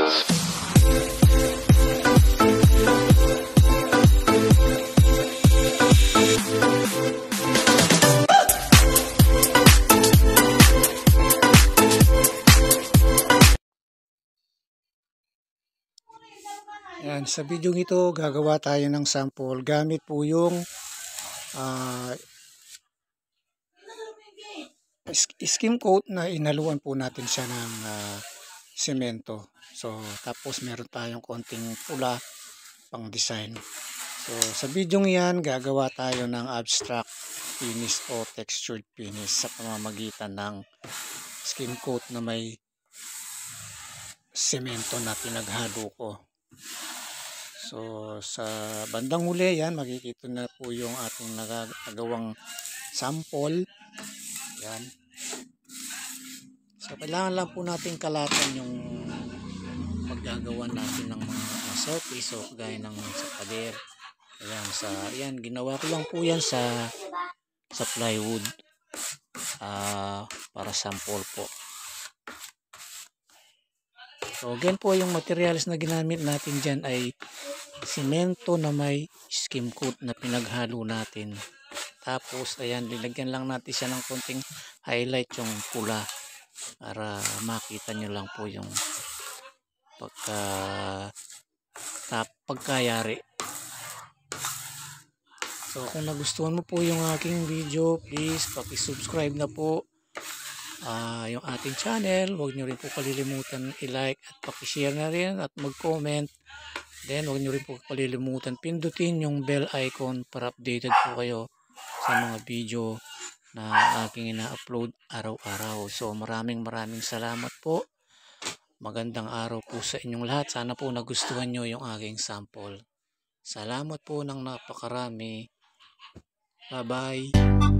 Yan, sa video ito gagawa tayo ng sample gamit po yung skim coat na inaluan po natin siya ng semento. So tapos meron tayong konting pula pang design. So sa video yan gagawa tayo ng abstract finish o textured finish sa pamamagitan ng skim coat na may semento na pinaghalo ko. So sa bandang huli yan makikita na po yung ating nagagawang sample. Yan. So kailangan lang po natin kalatan yung paggagawa natin ng mga surface o gaya ng sa pader. Ayan, ginawa ko lang po yan sa plywood para sample po. So again po yung materials na ginamit natin dyan ay simento na may skim coat na pinaghalo natin. Tapos ayan, nilagyan lang natin siya ng konting highlight yung pula para makita nyo lang po yung pagkayari. So kung nagustuhan mo po yung aking video, please paki-subscribe na po yung ating channel. Huwag nyo rin po kalilimutan i-like at paki-share na rin at mag-comment. Then huwag nyo rin po kalilimutan pindutin yung bell icon para updated po kayo sa mga video na aking ina-upload araw-araw. So maraming salamat po. Magandang araw po sa inyong lahat. Sana po nagustuhan nyo yung aking sample. Salamat po ng napakarami. Bye-bye.